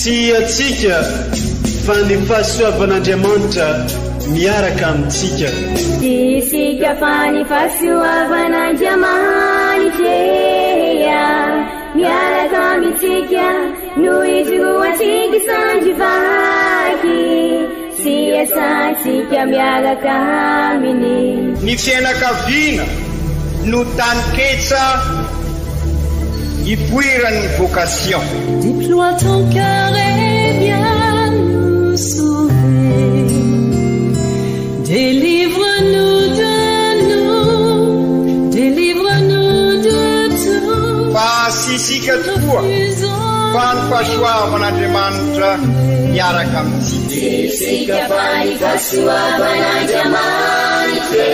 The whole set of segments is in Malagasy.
Tsy atsika fa ny fahasoavan'Andriamanitra miaraka amintsika. Tsy isika fa ny fahasoavan'Andriamanitra miaraka amintsika noho izy roantsika sandrivaky. Tsy asantsika miaraka aminy. Ny fianakaviana no taniketsa ipoiran'ny vocation. Déploie ton cœur et viens nous sauver. Délivre-nous de nous, délivre-nous de tout. Fa sisika tokoa fa ny fahasoavan'Andriamanitra miaraka amintsika. Sisika fa ny fahasoavan'Andriamanitra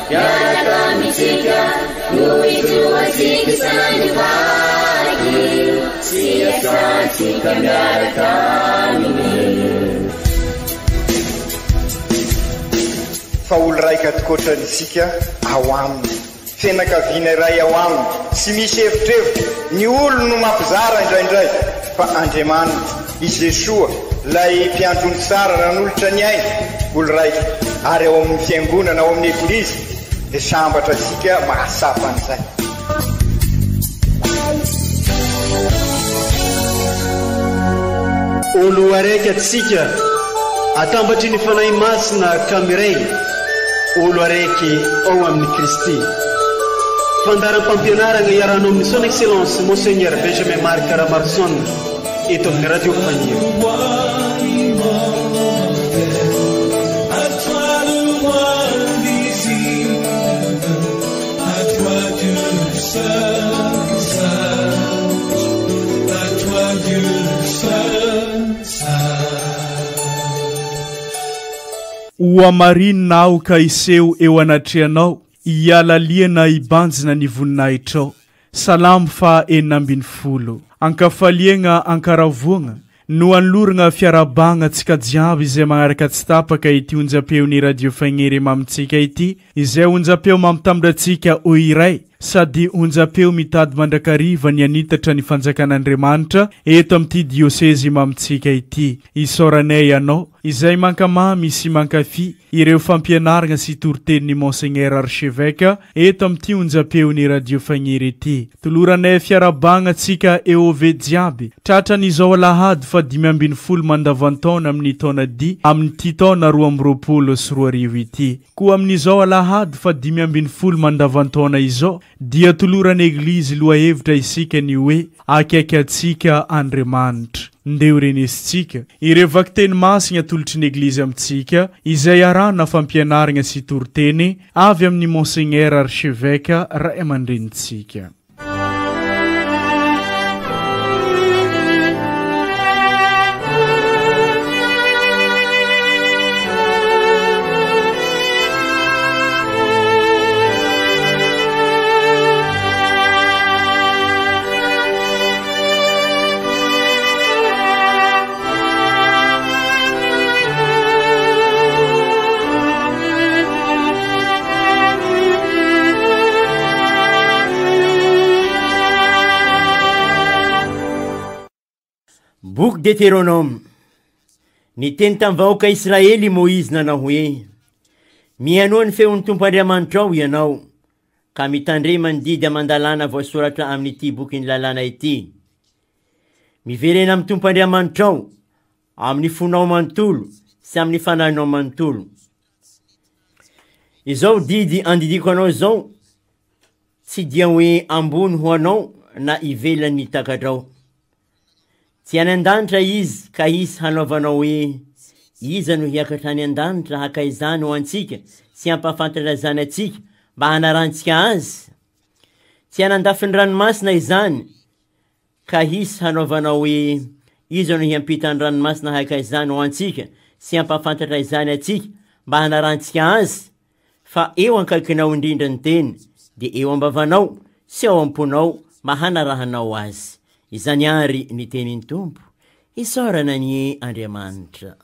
miaraka amintsika noho izy roantsika sandrivaky. Tsy asantsika miaraka aminy. Fa olo raika atokotran'isika ao aminy, fianakaviana iray ao aminy, tsy misy hevitrevitra. Ny olo no mampizara indraindray, fa Andriamanitra i Jesoa lay mpiandrony tsara nanolotra ny aina olo raika. Ary ao amin'ny fiangonana, ao amin'ny eglizy dia sambatra tsika mahasapa an'izay. Olo araiky atsika atambatry ny fanahy masina kamiray. Olo araiky ao amin'ny Kristy. Fandaram-pampianarana iarahanao amin'ny son excellence Monseigneur Benjamin Marc Caramarson eto amin'ny radio Fagnier. Oamarinina aoka iseho eo anatrehanao, ialaliana ibanjina ny voninahitrao. Salamo fa 6. Ankafaliana ankaravoana no anlorana fiarabagna tsika jiaby izay magnaraka tsy tapaka ity onjam-peon'ny radio Fagnier mamitsika ity, izay onjam-peo mampitambatsika ho iray sady onjam-peo mitady mandrakariva ny anitatra ny fanjakan'Andriamanitra eto amin'ity diosezi mamitsika ity. Isoranay ianao izay mankamamy sy mankafi ireo fampianarana sy toritenin'ny Monseigneur Archevêque eto amin'ity onjam-peon'ny radio Fagnier ity. Toloranay fiarabagna tsika EOV jiaby tratran'izao alahady fa 5 mandavantaona amin'ny taona di amin'ity taona 2024 ity. Koa amin'izao alahady fa 5 mandavantaona izao dia toloran'ny eglizy loha hevitra isika ny hoe akaiky atsika Andriamanitra. Ndeo renesitsika ireo vakiteny masina tolotry ny eglizy amintsika izay arana fampianarana sy toriteny avy amin'ny Monseigneur Archevêque ray amandrenitsika. Book Deutéronome. Ny teny tamin'ny vahoaka Israely Moïse nanao hoe: mihaino ny feon'ny Tompoandriamanitra ao ianao, ka mitandrema ny didy amandalana voasoratra amin'ity boky ny lalàna ity. Miverena amin'ny Tompoandriamanitra ao amin'ny fonao manontolo sy amin'ny fanahinao manontolo. Izao didy andidiko anao zao, tsy dia hoe ambony ho anao na ivelany takadrao. Tsy any an-danitra izy ka isy hanaovanao hoe iza no hiakatra any an-danitra haka izany ho antsika sy hampafantatra zany atsika mba hanarantsika azy. Tsy hanandafiny ranomasina izany ka isy hanaovanao hoe iza no hiampita ny ranomasina haka izany ho antsika sy hampafantatra izany atsika mba hanarantsika azy. Fa eo ankaikinao indrindra ny teny, dia eo ambavanao sy ao amponao mba hanarahanao azy. Izany ary ny tenin'ny Tompo, isorana ny Andriamanitra.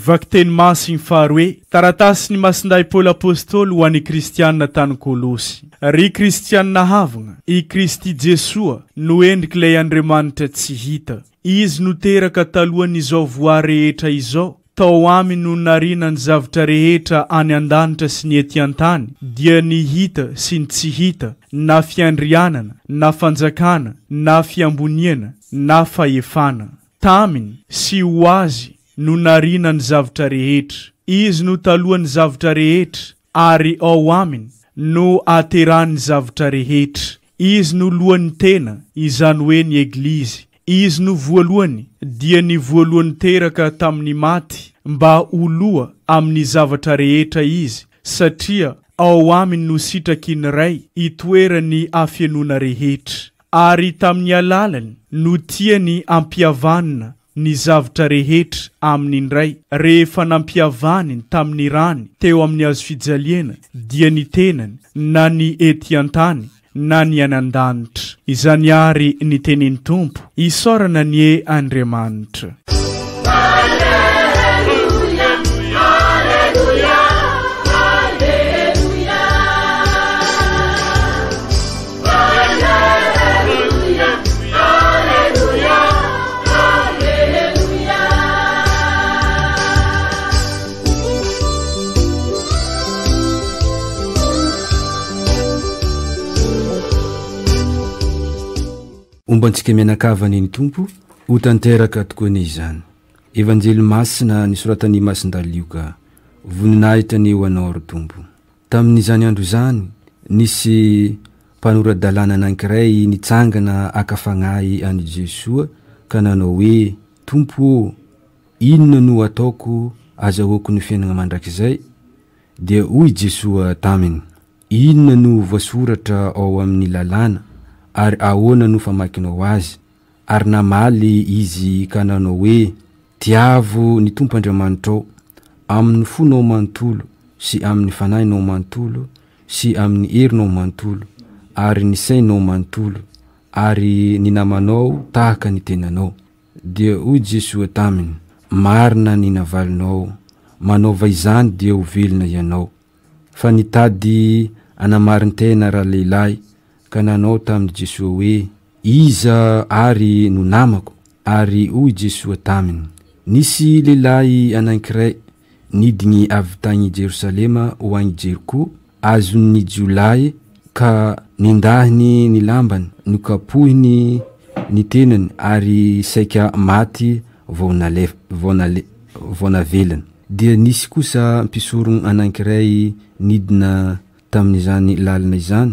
vaky teny masiny faharoe taratasy ny masinday Paoly apôstôly ho an'ny kristianina tany Kolosy. Ry kristianina havagna, i Kristy Jesoa no endriky ilay Andriamanitra tsy hita. Izy no teraka talohan'izao voary rehetra izao, tao aminy no narina ny zavatra rehetra any an-danitra sy ny ety an-tany, dia ny hita sy ny tsy hita, na fiandrianana, na fanjakana, na fiamboniana, na fahefana. Taminy sy ho azy no narina ny zavatra rehetra. Izy no talohan'ny zavatra rehetra, ary ao aminy no aterahany zavatra rehetra. Izy no lohan'ny tena, izany hoe ny Eglizy. Izy no voalohany, dia ny voalohany teraka tamin'ny maty, mba ho loha amin'ny zavatra rehetra izy, satria ao aminy no sitraky ny ray itoerany afianona rehetra. Ary tamin'ny alalany no tiany ampiavanina ny zavatra rehetra amin'ny ray. Rehefa nampiavaniny tamin'ny rany teo amin'ny azo fijaliana, dia ny tenany na ny ety an-tany na ny anan-danitra. Izany ary ny tenin'ny Tompo, isaorana ny e Andriamanitra. Ombantsika mianakavany ny Tompo, ho tanteraka tokoa ny izany. Evanjely masina nisoratany Masindalioka, voninahitra ny ho anao ry Tompo. tamin'izany andro zany nisy mpanoradalàna anankiray nitsangana akafagnahy any Jesoa ka nanao hoe tompo inona no ataoko azahoako ny fiainana mandrakizay dia hoy Jesoa taminy inona no voasoratra ao amin'ny lalàna ary ahoana no famakinao azy ary namaly izy ka nanao hoe tiavo ny Tompo Andriamanitrao amin'ny fonao manontolo sy amin'ny fanahinao manontolo sy amin'ny herinao manontolo ary ny sainao manontolo ary ny namanao tahaka ny tenanao dia hoy Jesoa taminy marina ny navalinao manaova izany dia ho velona ianao fa nitady anamarintena raha lehilahy ka nanao tamin'ny Jesoa hoe iza ary no namako ary hoy Jesoa taminy nisy lehilahy anankiray nidiny avy tany Jerosalema ho any Jeriko azon'ny Jiolahy ka nindahiny ny lambany nokapohiny ny tenany ary saika maty vao navelany dia nisy kosa mpisorogno anankiray nidina tamin'izany lalina izany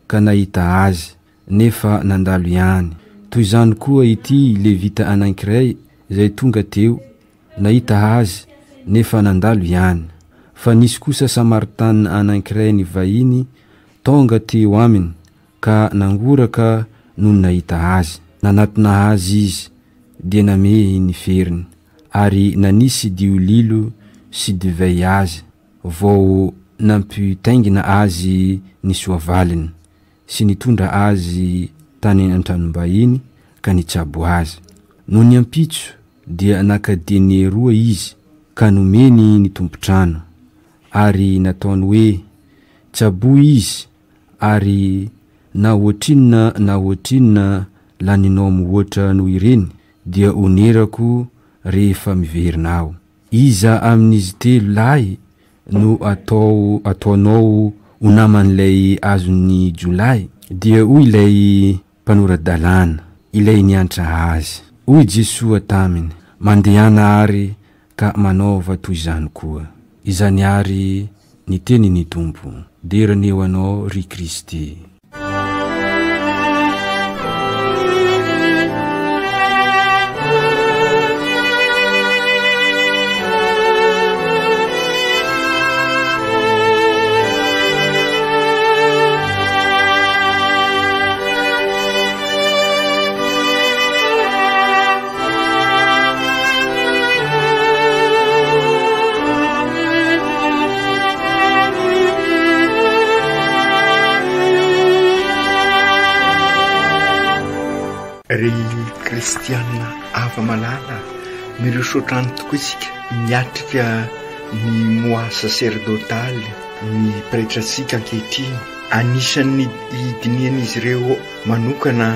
ka nahita azy nefa nandalo ihany toy izany koa ity levita anankiray izay tonga teo nahita azy nefa nandalo ihany fa nisy kosa Samaritana anankiray ny vahiny tonga teo aminy ka nangoraka no nahita azy nanatona azy izy dia name ny feriny ary nanisy diolilo sy divay azy vao nampitaingina azy ny soavaliny sy nitondra azy tany an-tranom-bahiny ka nitsabo azy no ny ampitso dia nakadiny roa izy ka nomeny ny tompotrano ary nataony hoe tsabo izy ary na ohatrinona laninao mihoatra no ireny dia onerako rehefa miverinao iza amin'izy telo lahy no ataonao ho naman'ilay azon'ny Jiolahy dia hoy ilay mpanoradalàna ilay niantra azy hoy Jesoa taminy mandehana ary ka manaova toy izany koa izany ary ny teniny Tompo derany eo anao ry Kristy. Ry kristianina ava malala mirosotrano tokoa isika miatrika ny mois sacerdotaly ny pretratsika ankehitriny anisan'ny hidinian'izy ireo manokana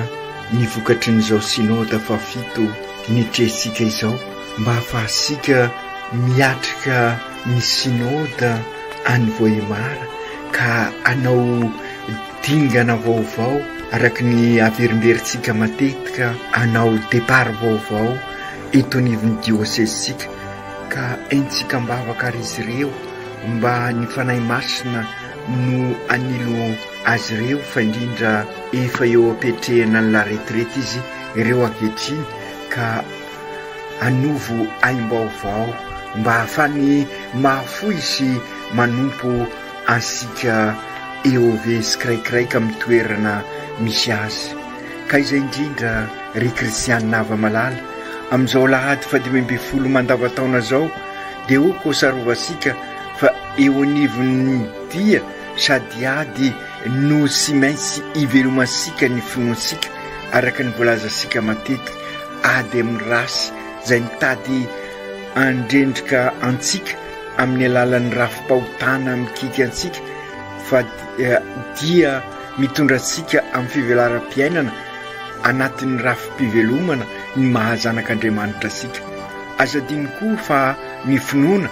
ny vokatry n'izao synode fafito nitresika izao mba ahafahasika miatrika ny synode any Vohemara ka anao dingana vaovao araka ny averimberintsika matetika anao départ vaovao eto niviny diocèsesika ka entsika mbavaka ary izy ireo mba ny fanahy masina no anilo azy ireo fa indrindra efa eo apetrehana ny la retraite izy ireo ankehitriny ka anovo aim-baovao mba ahafany mahafoy sy manompo ansika eo ave sy kiraikiraika amin'ny toerana misy azy ka izay indrindra ry kristianina ava malala amin'izao lahady 10 mandavataona zao dia ho kosarovasika fa eo anivon'ny dia sady ady no sy maintsy ivelomasika ny finoansika araka ny voalazasika matetika ady amin'ny rasy izay mitady andrendrika antsika amin'ny alalan'ny rafim-pahotana mikika antsika fa dia mitondra antsika amin'ny fivelaram-piainana anatin'ny rafim-pivelomana ny mahazanak'Andriamanitra asika azadiny koa fa ny finoana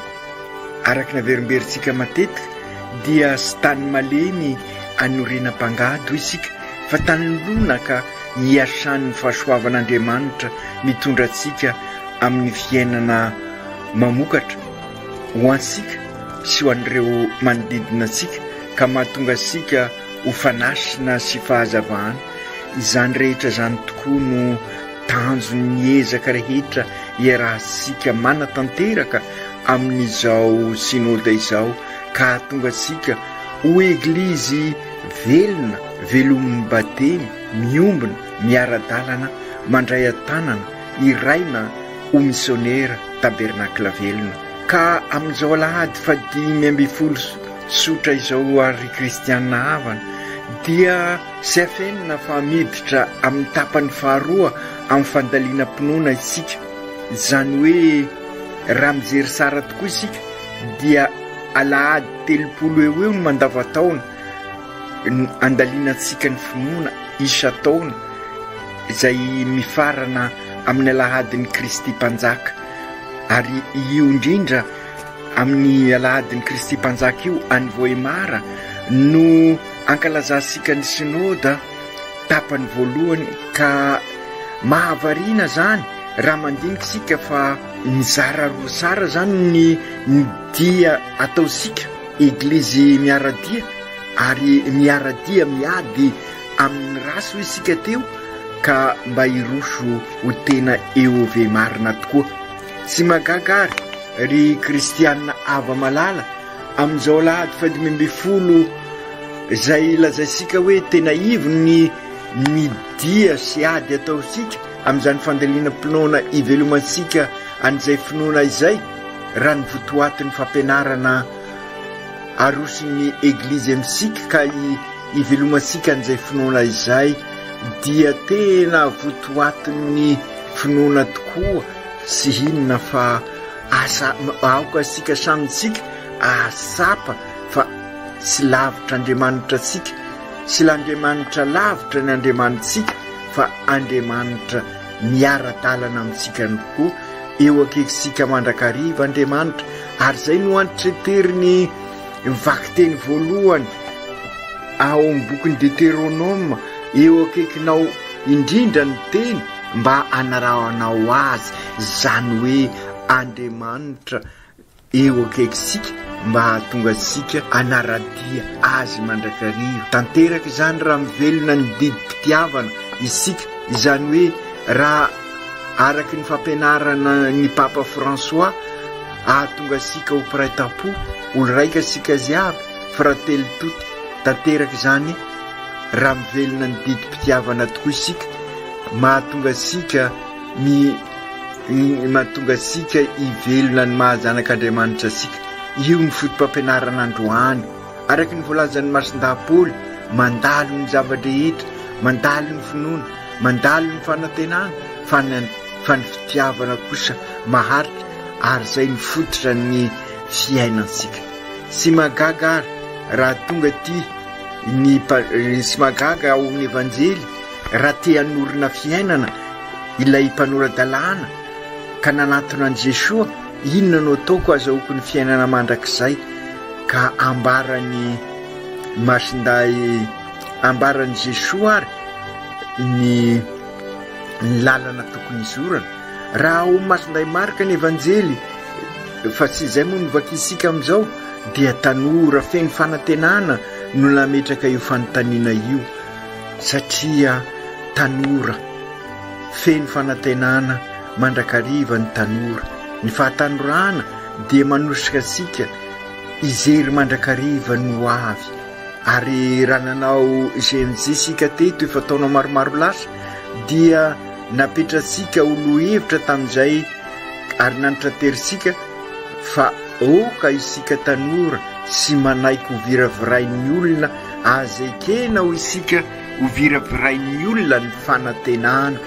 araka ny averimberintsika matetika dia sy tany malemy anorenam-pangady isika fa tany lona ka hiasan'ny fahasoavan'Andriamanitra mitondra antsika amin'ny fiainana mamokatra ho ansika sy ho an'ireo manodidina asika ka mahatonga asika ho fanasina sy fahazavana. Izany rehetra zany tokoa no tanjony ezaka rehetra iarahantsika manatanteraka amin'izao synode izao ka tonga asika ho eglizy velona, velomin'ny batemy, miombona, miara-dalana, mandray an-tanana, iraina ho misionera tabernakla velona. Ka amin'izao alahady 5 sotra izao ary kristianina havana dia sy afenina fa miditra amin'ny tapany faharoa amin'ny fandaliana mpinoana isika. Izany hoe raha mijery sara tokoa isika dia alahady 30 eo no mandavataona andalianantsika ny finoana isa-taona izay mifarana amin'ny alahadin'ny Kristy mpanjaka. Ary io indrindra amin'ny alahadin'ny Kristy mpanjaka io any Voemara no ankalazasika ny synoda tapany voalohany ka mahavariana zany raha mandinika sika fa mizara roa sara zany ny dia ataosika eglizy miaradia ary miaradia miady amin'ny raso isika teo ka mba iroso ho tena eo ve marina tokoa. Tsy magagary ry kristianina ava malala amin'izao lahady 5 izay lazaisika hoe tena ivony ny dia sy ady ataosika amin'izany fandaliana mpinoana ivelomansika an'izay finoana izay raha ny votoatin'ny fampianarana arosiny eglizy amintsika ka ivelomansika an'izay finoana izay dia tena votoatin'ny finoana tokoa sy hinona fa asa aoka sika samitsika asapa fa sy lavitra Andriamanitra sika sy l'Andriamanitra lavitra ny Andriamanitsika fa Andriamanitra miara-dalana amintsika tokoa eo akeksika mandrakariva Andriamanitra. Ary zay no antitreteriny mivaky teny voalohany ao amin'ny bokin'ny Deutéronome eo akekinao indrindra ny teny mba anarahanao azy zany hoe Andriamanitra eo akeksika mba hahatonga sika anaradia azy mandrakariva. Tanteraka izany raha mivelona ny didim-pitiavana isika, izany hoe raha araky ny fampianarana ny Papa François ahatonga sika ho mpiray-tampo, olo raika sika azy aby, fratelli tutti. Tanteraka izany raha mivelona ny didim-pitiavana tokoa isika, mahatonga sika mahatonga sika ivelona ny mahajanak'Andriamanitra sika. Io ny fotom-pampianarana androany araky ny voalazan'ny masindaha-Paoly, mandalo ny zava-drehetra, mandalo ny finoana, mandalo ny fanantenana, fa ny fitiavana kosa maharitra, ary zay ny fototra ny fiainansika. Sy magaga ary raha tonga ty sy magaga ao amin'ny evanjely raha te hanorina fiainana ilay mpanora-dalàna ka nanatona an' Jesoa, inona no ataoko azahoako ny fiainana mandrakizay, ka ambarany masinday ambarany Jesoa ary ny lalana tokony izorana. Raha ao masinday marika ny evanjely fa tsy izay moa novakisika amin'izao, dia tanora feno fanantenana no nametraka io fanontaniana io, satria tanora feno fanantenana mandrakariva ny tanora. Ny fahatanorana dia manosika sika izery mandrakariva no avy. Ary raha nanao GMJ sika teto efa taona maromaro lasa, dia napetrasika olo hevitra tamin'izay ary nanitraterisika fa oka isika tanora sy manaiky ho viravirain'ny olona, azekena ho isika ho viravirain'ny olona ny fanantenana,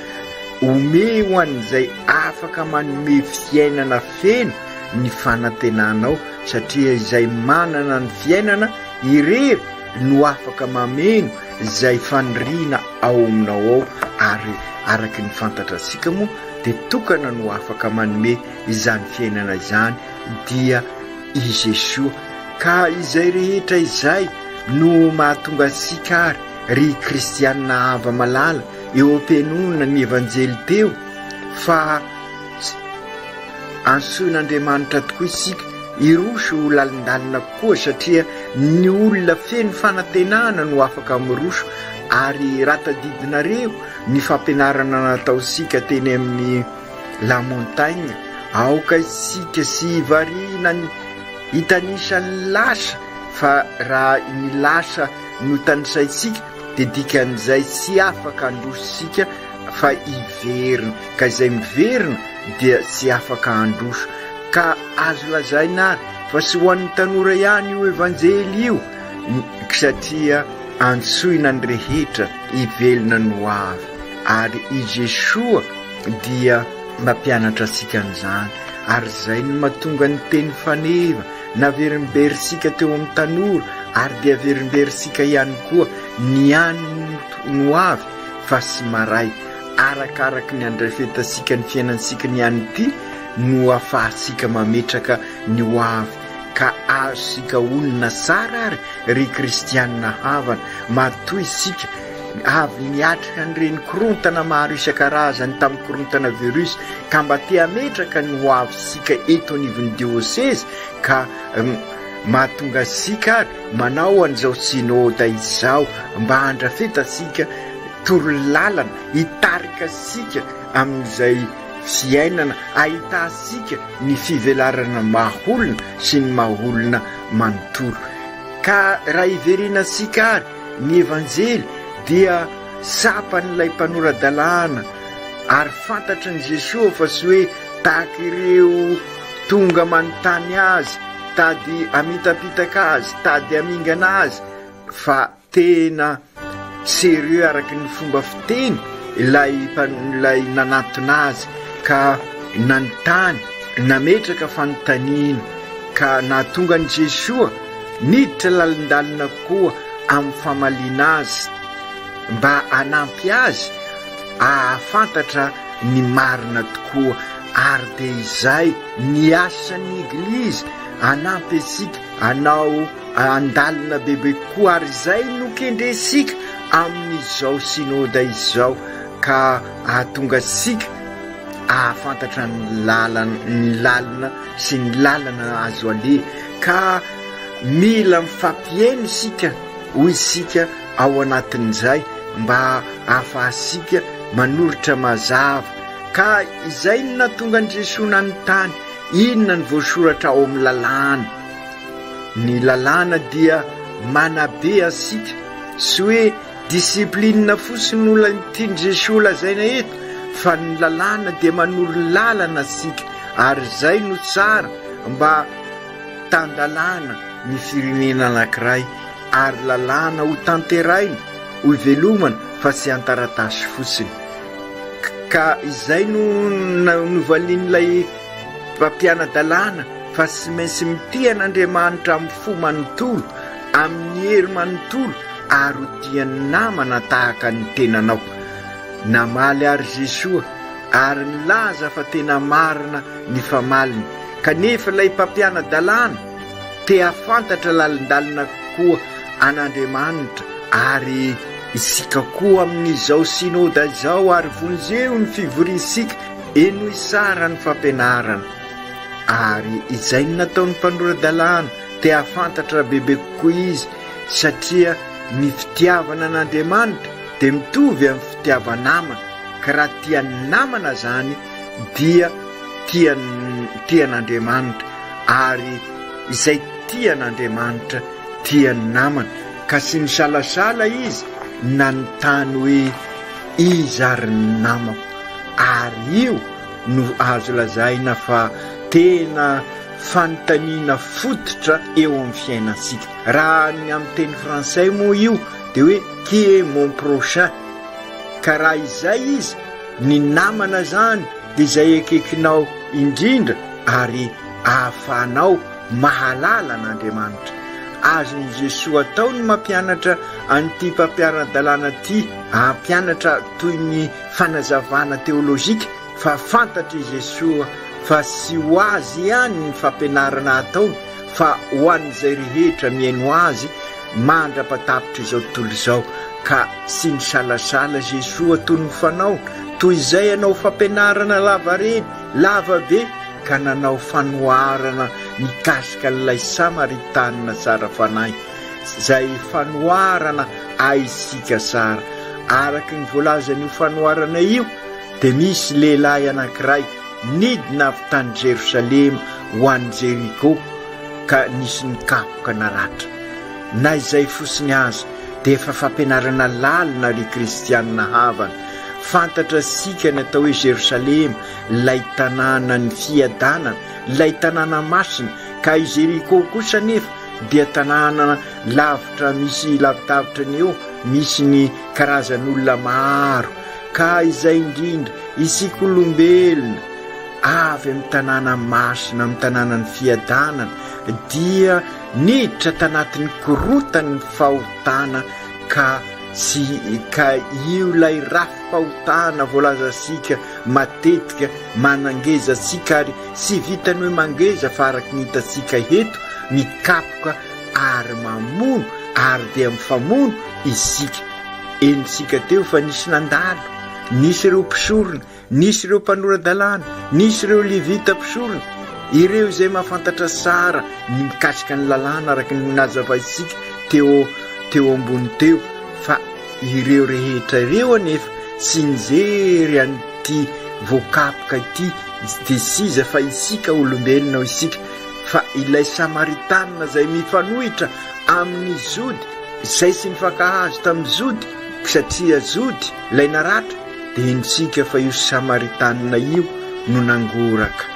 ome ho an'izay afaka manome fiainana feno ny fanantenanao, satria izay manana ny fiainana irery no afaka mameno izay faniriana ao aminao ao. Ary araky ny fantatra sika moa dia tokana no afaka manome izany fiainana izany dia i Jesoa. Ka izay rehetra izay no mahatonga sika ary ry kristianina ava malala eo am-pianonana ny evanjely teo fa ansoin'Andriamanitra tokoa isika iroso lalindalina koa satria ny olona feno fanantenana no afaka miroso ary ratadidinareo ny fampianarana nataosika teny amin'ny la montagne aoka isika sy variana hitanisa lasa fa raha ny lasa no tanisaitsika dia dikan'izay sy afaka andrososika fa iverina ka izay miverina dia sy afaka androso ka azo lazaina ary fa sy ho an'ny tanora ihany io evanjely io satria antsoina ny rehetra ivelona no avy ary i Jesoa dia mampianatra sika an'izany ary zay no mahatonga ny teny faneva naverimberisika teo amin'ny tanora ary dia averimberisika ihany koa ny any no avy fa sy maray arakaraky ny andrafetasika ny fiainansika ny any ity no afahasika mametraka ny ho avy ka azosika olona sara ary ry kristianina havana matoy isika avy niatrika nyreny korontana maro isan-karazany tamin'ny korontana virus ka mba te hametraka ny ho avy sika eto anivon'ny dioseze ka mahatonga sika ary manao an'izao synôda izao mba handrafetasika torolalana hitarika sika amin'izay fiainana ahitasika ny fivelarana maholona sy ny maholona manontolo ka raha iverina sika ary ny evanjely dia sapan'ilay mpanoradalàna ary fantatra ny Jesosy fa sy hoe tahaka ireo tonga manontany azy tady amitapitaka azy tady amingana azy fa tena sérieux araky ny fomba fiteny ilay nanatona azy ka nanontany nametraka fanontaniana ka nahatonga ny Jesosy niditra lalindalina koa amin'ny famaliana azy mba hanampy azy ahafantatra ny marina tokoa ary dia izay ny asan'ny eglizy hanampy asika hanao andalina bebe koa ary izay no kendresika amin'izao synôda izao ka ahatonga sika ahafantatra ny lalina sy ny lalana azo ale ka mila mifampiaino sika hoy sika ao anatin'izay mba ahafahasika manoritra mazava ka izay no natonga ny Jesosy nanontany inona ny voasoratra ao amin'ny lalàna ny lalàna dia manabe asika sy hoe disiplinina fosiny olona tiany Jesosy lazaina eto fa ny lalàna dia manoro lalana sika ary zay no tsara mba tandalàna ny firenena anankiray ary lalàna ho tanteraina ho ivelomana fa sy antaratasy fotsiny ka izay no novalian'ilay mpampianadalàna fa sy maintsy mitian'Andriamanitra amin'ny fo manontolo amin'ny hery manontolo ary ho tiany namana tahaka ny tenanao namaly ary Jesosy ary nilaza fa tena marina ny famaliny kanefa ilay mpampianadalàna te hafantatra lalindalina koa an'Andriamanitra ary isika koa amin'izao synôda izao ary vonjeo ny fivorisika eno isara ny fampianarana ary izay ny nataon'ny mpanoradalàna te hafantatra bebe kokoa izy satria ny fitiavana an'Andriamanitra dia mitovy amin'ny fitiavanamana ka raha tiany namana zany dia tian'Andriamanitra ary izay tian'Andriamanitra tiany namana ka sy ny salasala izy nanontany hoe izy ary ny namako ary io no azo lazaina fa tena fanontaniana fototra eo amin'ny fiainantsika raha ny amin'ny teny fransay moa io dia hoe qui est mon prochain ka raha izay izy ny namana zany dia izay akekinao indrindra ary ahafahanao mahalala an'Andriamanitra azony Jesosy atao ny mampianatra an'ity mpampianadalàna ty ampianatra toy ny fanazavana teolojika fa fantatra i Jesosy fa sy ho azy ihany ny fampianarana ataony fa ho an'izay rehetra miaino azy mandra-patapitra izao tontolo izao ka sy ny salasala Jesosy atony fanao toy izay anao fampianarana lava reny lava be ka nanao fanoharana mikasika n'ilay Samaritanina tsara fanahy zay fanoarana aisika tsara. Araky ny voalaza n'io fanoarana io dia misy lehilahy anankiray nidina avy tany Jerosalema ho an'ny Jeriko ka nisy nikapoka naratra. Na izay fosiny azy dia efa fampianarana lalina ry kristianina havana. Fantatra sika ny atao hoe Jerosalema, lay tanàna ny fiadanana, lay tanàna masina, ka i Jeriko kosa nefa dia tanàna lavitra, misy lavitavitra ny eo, misy ny karazan'olona maro. Ka izay indrindra isika olombelona avy amin'ny tanàna masina, amin'ny tanàna ny fiadanana, dia niditra tanatin'ny korotan'ny fahotana ka io lay rafim-pahotana voalazasika matetika manangezasika ary sy vitany hoe mangeza fa araky ny hitatsika eto mikapoka ary mamono ary dia mifamono isika. Enitsika teo fa nisy nandalo, nisy ireo mpisorona, nisy ireo mpanoradalàna, nisy ireo levita mpisorona, ireo izay mahafantatra tsara ny mikasika ny lalàna araky ny nazavaisika teo ambony teo. Fa ireo rehetra ireo anefa sy nijery an'ity voakapoka ity dia siza fa isika olombelona ho isika. Fa ilay Samaritanina zay mifanohitra amin'ny zody izay sy nifankahazo tamin'ny zody satria zody ilay naratra, dia hentsika fa io Samaritanina io no nangoraka.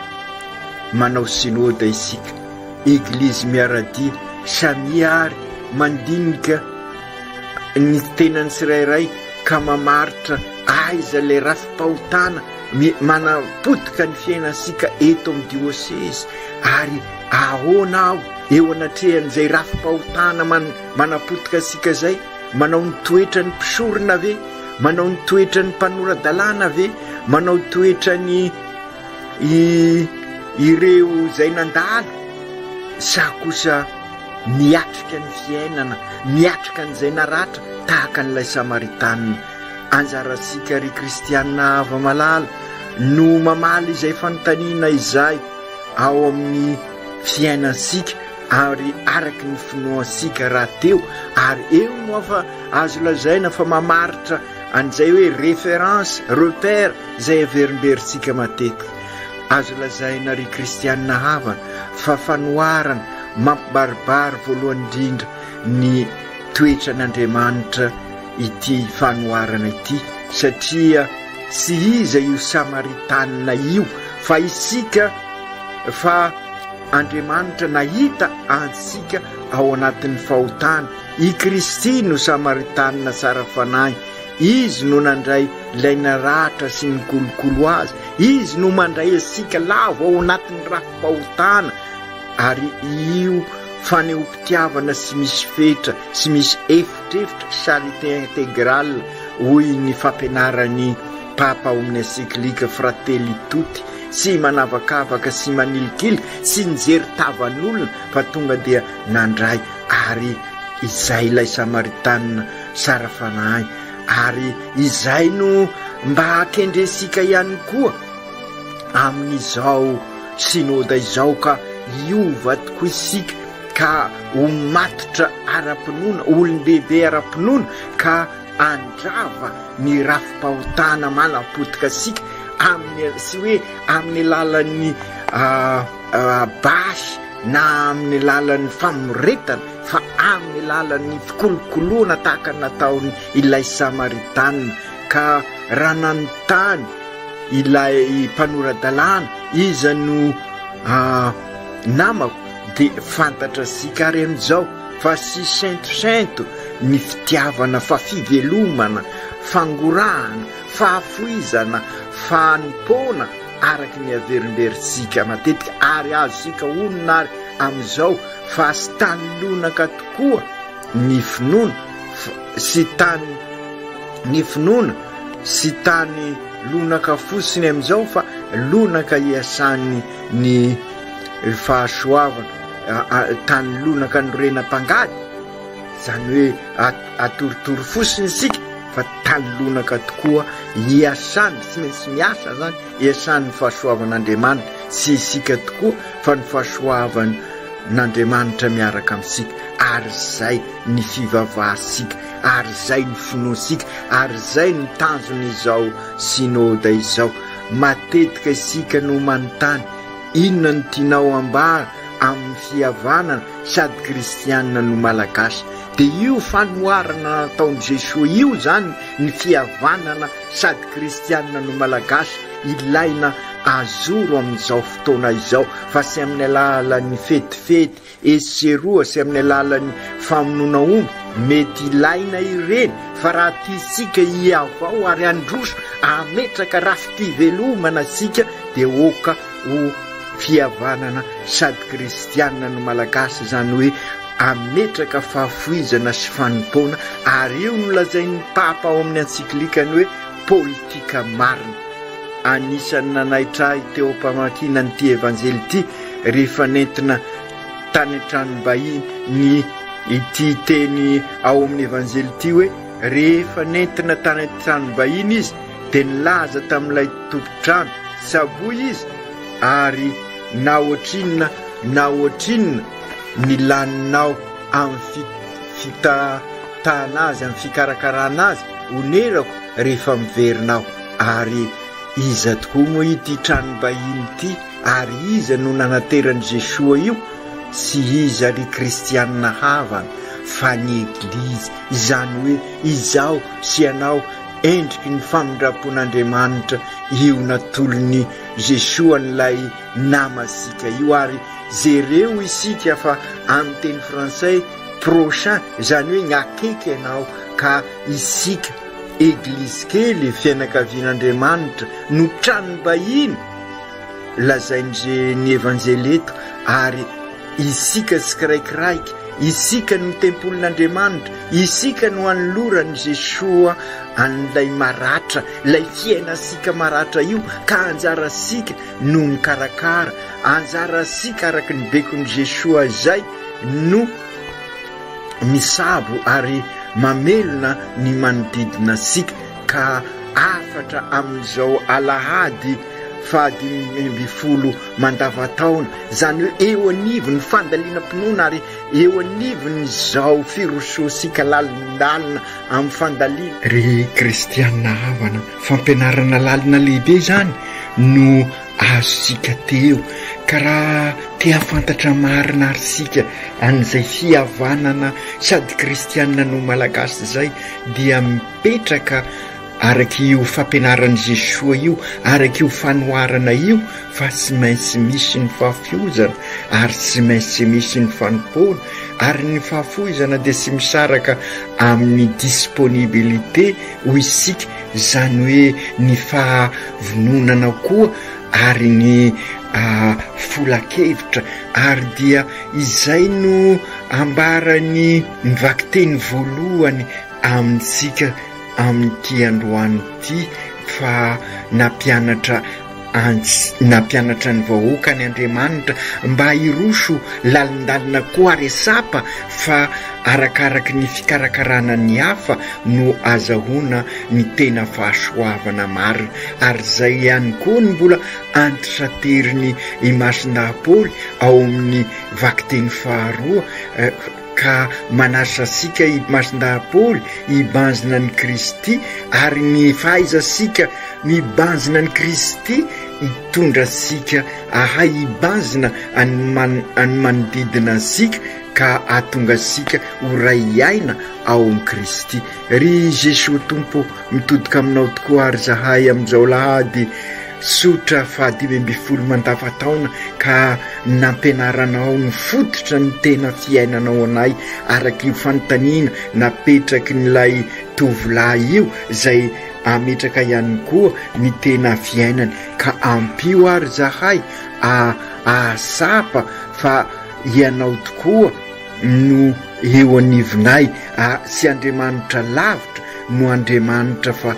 Manao sinoda isika, eglizy miaradia samiary mandinika ny tenany tsirairay ka mamaritra aiza le rafim-pahotana manapotika ny fiainasika eto amin'ny diosesy. Ary ahoana aho eo anatrehan'izay rafim-pahotana manapotika asika zay? Manao ny toetra ny mpisorona ve? Manao ny toetra ny mpanoradalàna ve? Manao toetra ny ireo zay nandalo? Sa kosa miatrika ny fiainana, miatrika n'izay naratra tahaka n'ilay Samaritanina? Anjarasika ry kristianina ava malala no mamaly izay fanontaniana izay ao amin'ny fiainasika ary araky ny finoasika raha teo. Ary eo no afa azo lazaina fa mamaritra an'izay hoe référence, repère izay averimberitsika matetika. Azo lazaina ry kristianina havana fa fanoarana mampibaribary voalohany indrindra ny toetra n'Andriamanitra ity fanoarana ity, satria sy iza io Samaritanina io fa isika, fa Andriamanitra nahita ansika ao anatin'ny fahotana. I Kristy no Samaritanina tsara fanahy, izy no nandray ilay naratra sy ny kolokolo azy, izy no mandray asika lavo ao anatin'ny rafim-pahotana. Ary io fanehoam-pitiavana sy misy fetra sy misy efitrefitra charité intégrale hoy ny fampianaran'ny Papa ao amin'ny encyclique Fratelli Tutti, sy manavakavaka sy manilikily sy nijery tavan'olona fa tonga dia nandray. Ary izay ilay Samaritanina tsara fanahy, ary izay no mba hakendresika ihany koa amin'izao sinoda izao, ka iova tokoa isika ka ho matotra ara-pinoana, olon-dehibe ara-pinoana, ka andrava ny rafim-pahotana manapotika asika sy hoe amin'ny alalan'ny basy na amin'ny alalan'ny famoretana, fa amin'ny alalan'ny fikolokoloana tahaka nataony ilay Samaritanina. Ka raha nanontany ilay mpanoradalàna iza no namako, dia fantatra sika ary amin'izao fa sy saintosento ny fitiavana, fa fivelomana, fangorahana, fahafoizana, fanimpona araky ny averimberitsika matetika. Ary azosika onona ary amin'izao fa sy tany lonaka tokoa ny finoana sy tany lonaka fosiny amin'izao, fa lonaka iasany ny fahasoavana, tany lonaka ny renam-pangady, zany hoe atorotoro fosiny sika, fa tany lonaka tokoa iasany, tsy maintsy miasa zany, iasan'ny fahasoavan'Andriamanitra sy isika tokoa fa ny fahasoavany n'Andriamanitra miaraka amintsika, ary zay ny fivavahasika, ary zay ny finoasika, ary zay ny tanjon'izao synôda izao. Matetika isika no manontany, inona no tianao ambara amin'ny fihavanana sady kristianina no malagasy? Dia io fanoharana nataon'i Jesosy io zany ny fihavanana sady kristianina no malagasy ilaina azoro amin'izao fotoana izao, fa sy amin'ny alalan'ny fetifety eseroa, sy amin'ny alalan'ny famonoana omby mety ilaina ireny, fa raha tiasika hiavao ary androso ametraka rafim-pivelomana sika dia oka ho fihavanana sady kristianina no malagasy, zany hoe ametraka fahafoizana sy fanompona. Ary io no lazain'ny papa ao amin'ny ensiklikany hoe politika marina. Anisan'ny nanaitra teo mpamakina n'ity evanjely ity rehefa nentina tany an-tranom-bahiny ny ity teny ao amin'ny evanjely ity hoe rehefa nentina tany an-tranom-bahiny izy dia nilaza tamin'ilay tompotrano saboy izy, ary na ohatrinona ny laninao amin'ny fitatahana azy, amin'ny fikarakarana azy onerako rehefa miverinao. Ary iza tokoa moa ity tranom-bahiny ity, ary iza no nanateran'i Jesosy io? Sy iza ry kristianina havana fa ny eglizy, izany hoe izao sy anao endriky ny famindram-pon'Andriamanitra io natolon'ny Jesosy an'ilay namasika io. Ary zereo isika fa amin'ny teny fransay prochain, zany hoe gn'akaiky ianao, ka isika eglizy kely fianakavian'Andriamanitra no tranom-bahiny lazain'ze ny evanjely eto. Ary isika tsiraikiraiky, isika no tempolin'Andriamanitra, isika no anoloran'i Jesosy an'ilay maratra, ilay fiainasika maratra io, ka anjarasika no mikarakara, anjarasika araky ny bekon'i Jesosy zay no misabo ary mamelona ny manodidina sika. Ka afatra amin'izao alahady 20 mandavataona, zany hoe eo anivony fandaliana-pinoana ary eo anivony zao firososika lalindalina amin'ny fandaliana. Ry kristianina havana, fampianarana lalina lehibe zany no azosika teo, ka raha te hafantatra marina ary sika an'izay fihavanana sady kristianina no malagasy zay, dia mipetraka araky io fampianaran'i Jesosy io, araky io fanoharana io, fa tsy maintsy misy ny fahafiozana ary tsy maintsy misy ny fanompona. Ary ny fahafoizana dia tsy misaraka amin'ny disponibilité ho isika, zany hoe ny fahavononana koa ary ny folakevitra. Ary dia izay no ambarany nivaky teny voalohany amintsika amin'ity androany ity, fa nampianatra ny vahoaka ny Andriamanitra mba hiroso lalindalina koa ary sapa, fa arakaraky ny fikarakarana ny hafa no azahoana ny tena fahasoavana marina. Ary zay ihany koa ny mbola antitrateriny i Masin-Dapoly ao amin'ny vakiteny faharoa, ka manasa sika i Masin-Dapoly hibanjina ny Kristy, ary ny fahaizasika mibanjina ny Kristy hitondra sika ahay hibanjina any manodidina sika, ka atonga sika ho ray aina ao amin'ny Kristy. Ry Jesosy Tompo mitodika aminao tokoa, ary zahay amin'izao lahady sotra 20 mandavataona, ka nampianaranao ny fototra ny tena fiainanao anay araky io fanontaniana napetraky n'ilay tovolahy io zay ametraka ihany koa ny tena fiainany. Ka ampio ary zahay asapa fa ianao tokoa no eo anivonay, sy Andriamanitra lavitra no Andriamanitra, fa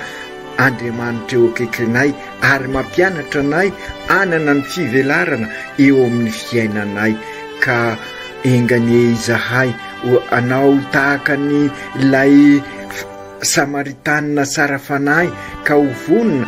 Andriamanitra eo akaikinay, ary mampianatra anay anana ny fivelarana eo amin'ny fiainanay. Ka engany izahay anao tahaka ny lay Samaritanina tsara fanahy, ka hovonina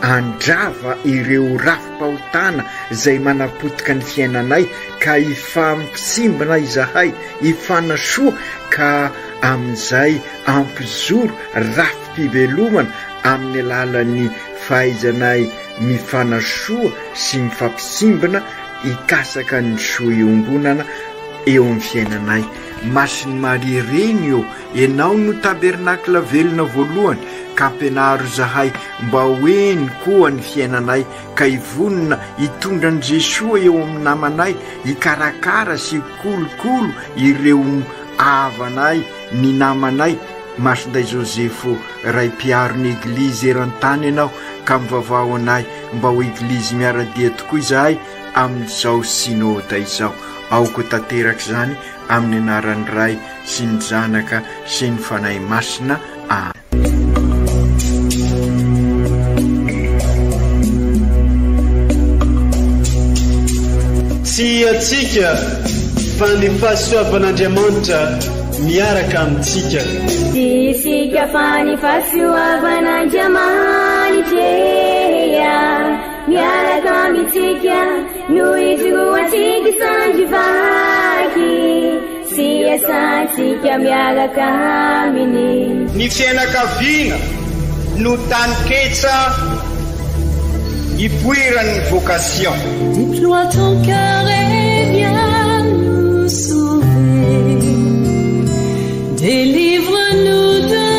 andrava ireo rafi-pahotana izay manapotika ny fiainanay ka ifampisimbana izahay ifanasoa ka amin'izay ampizoro rafi-pivelomana amin'ny alalan'ny fahaizanay mifanasoa sy mifampisimbana ikasaka ny soa iombonana eo amin'ny fiainanay. Masiny Maria reny eo, ianao no tabernakla velona voalohany ka ampianaro zahay mba hoeny koa ny fiainanay ka ivonina hitondra ny Jesoa eo amin'ny namanay hikarakara sy kolokolo ireo avanay ny namanay. Masinday Josefo ray mpiaron'ny eglizy eran-tany ianao ka mivavao anay mba ho eglizy miaradia tokoa izahay amin'izao synôda izao. Aoko tanteraka izany amin'ny anaran'ny Ray sy ny Zanaka sy ny Fanahy Masina. Tsy atsika fa ny fahasoavan'Andriamanitra miaraka amintsika. Tsy isika fa ny fahasoavan'Andriamanitra miaraka amintsika no itroatsika sandrivaky sy asantsika miaraka aminy. Ny fianakaviana no taniketsa ipoiran'ny vocation. Déploie ton cœur et viens nous sauver. Délivre-nous de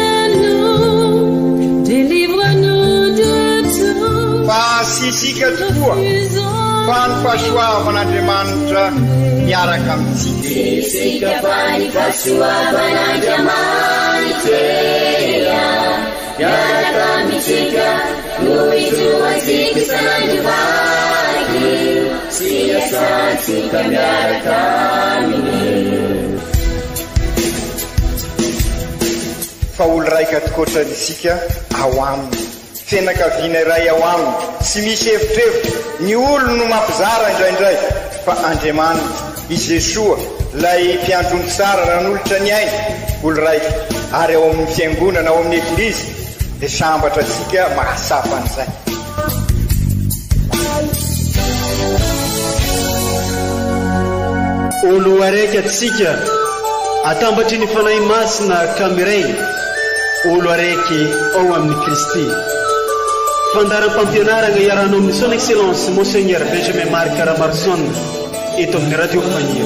nous, délivre-nous de tout. Fa sisika tokoa fa ny fahasoavan'Andriamanitra miaraka amintsika. Sisika fa ny fahasoavan'Andriamanitra miaraka amintsika no itroatsika sandrivaky sy asantsika miaraka aminy. Fa olo raika tokoatrany isika ao aminy, fianakaviana iray ao aminy, tsy misy hevitrevitra. Ny olo no mampizara indraindray fa Andriamanitra i Jesoa lay mpiandrony tsara ranolotra ny aina olo raika ary ao amin'ny fiangonana ao amin'ny eglizy dia sambatra antsika mahasapa an'izay. Olo araiky atsika atambatry ny fanahy masina kamiray, olo araiky ao amin'ny Kristy. Fandaram-pampianarana iaranao amin'ny son excellence Monseigneur Benjamin Marc Caramarson eto amin'ny Radio Fania.